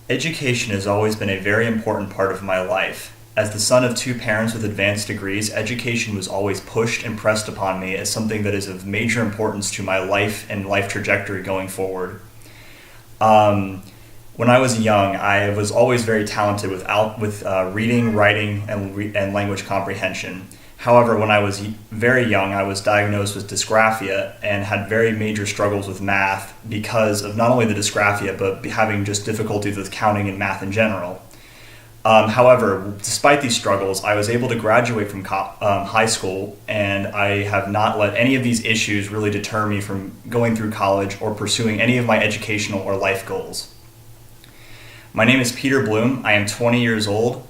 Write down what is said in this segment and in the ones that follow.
Education has always been a very important part of my life. As the son of two parents with advanced degrees, education was always pushed and pressed upon me as something that is of major importance to my life and life trajectory going forward. Um, when I was young, I was always very talented with reading, writing, and language comprehension. However, when I was very young, I was diagnosed with dysgraphia and had very major struggles with math because of not only the dysgraphia, but having just difficulties with counting and math in general. However, despite these struggles, I was able to graduate from high school, and I have not let any of these issues really deter me from going through college or pursuing any of my educational or life goals. My name is Peter Bloom. I am 20 years old.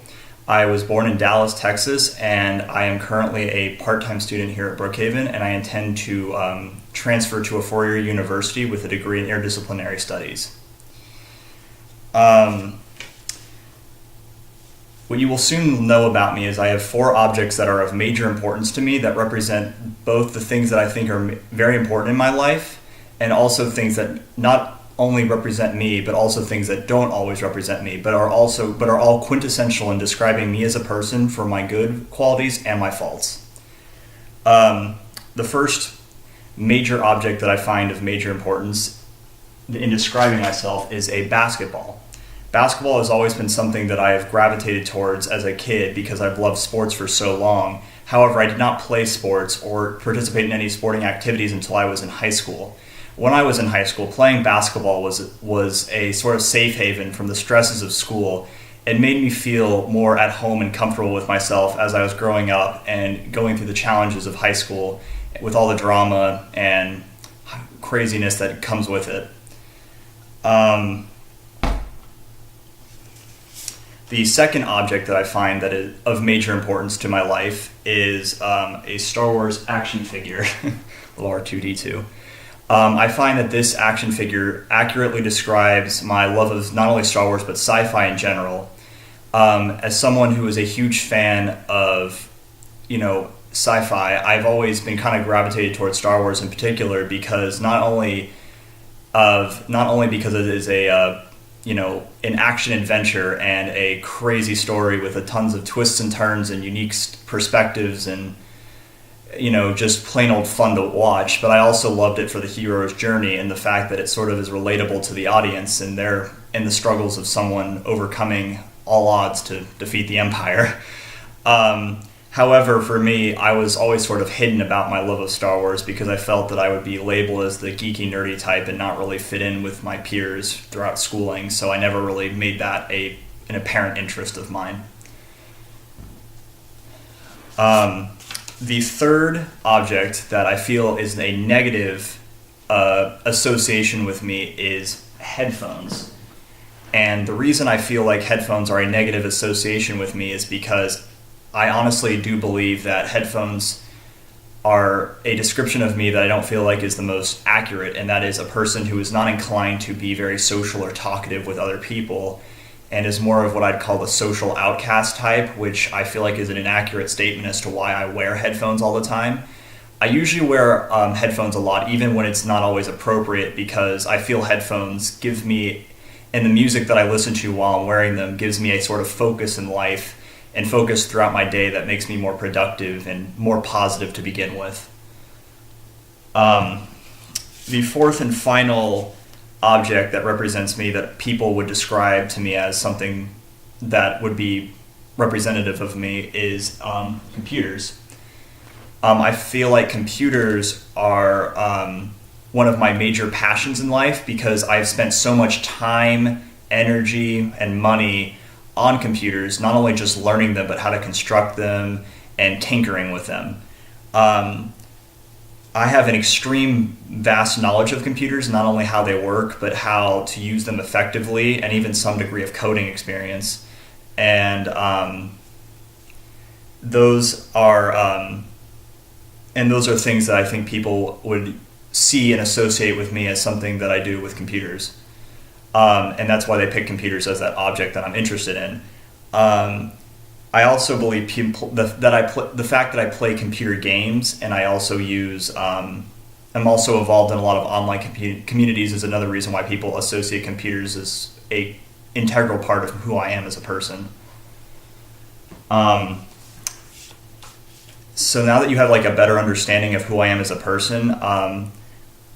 I was born in Dallas, Texas, and I am currently a part-time student here at Brookhaven, and I intend to transfer to a four-year university with a degree in interdisciplinary studies. What you will soon know about me is I have four objects that are of major importance to me that represent both the things that I think are very important in my life and also things that not only represent me, but also things that don't always represent me, but are all quintessential in describing me as a person for my good qualities and my faults. The first major object that I find of major importance in describing myself is a basketball. Basketball has always been something that I have gravitated towards as a kid because I've loved sports for so long. However, I did not play sports or participate in any sporting activities until I was in high school. When I was in high school, playing basketball was a sort of safe haven from the stresses of school. It made me feel more at home and comfortable with myself as I was growing up and going through the challenges of high school with all the drama and craziness that comes with it. The second object that I find that is of major importance to my life is a Star Wars action figure, little R2-D2. I find that this action figure accurately describes my love of not only Star Wars but sci-fi in general. As someone who is a huge fan of, sci-fi, I've always been kind of gravitated towards Star Wars in particular because not only because it is an action adventure and a crazy story with tons of twists and turns and unique perspectives and just plain old fun to watch, but I also loved it for the hero's journey and the fact that it sort of is relatable to the audience and the struggles of someone overcoming all odds to defeat the Empire. However, for me, I was always sort of hidden about my love of Star Wars because I felt that I would be labeled as the geeky, nerdy type and not really fit in with my peers throughout schooling, so I never really made that an apparent interest of mine. The third object that I feel is a negative association with me is headphones. And the reason I feel like headphones are a negative association with me is because I honestly do believe that headphones are a description of me that I don't feel like is the most accurate, and that is a person who is not inclined to be very social or talkative with other people and is more of what I'd call the social outcast type, which I feel like is an inaccurate statement as to why I wear headphones all the time. I usually wear headphones a lot, even when it's not always appropriate, because I feel headphones give me, and the music that I listen to while I'm wearing them gives me a sort of focus in life and focus throughout my day that makes me more productive and more positive to begin with. The fourth and final object that represents me that people would describe to me as something that would be representative of me is computers. I feel like computers are one of my major passions in life because I've spent so much time, energy, and money on computers, not only just learning them, but how to construct them and tinkering with them. I have an extreme vast knowledge of computers, not only how they work, but how to use them effectively and even some degree of coding experience. And those are things that I think people would see and associate with me as something that I do with computers. And that's why they pick computers as that object that I'm interested in. I also believe the fact that I play computer games and I also I'm also involved in a lot of online communities is another reason why people associate computers as a integral part of who I am as a person. So now that you have like a better understanding of who I am as a person,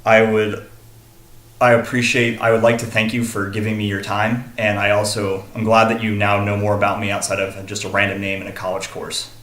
I would like to thank you for giving me your time, and I'm glad that you now know more about me outside of just a random name in a college course.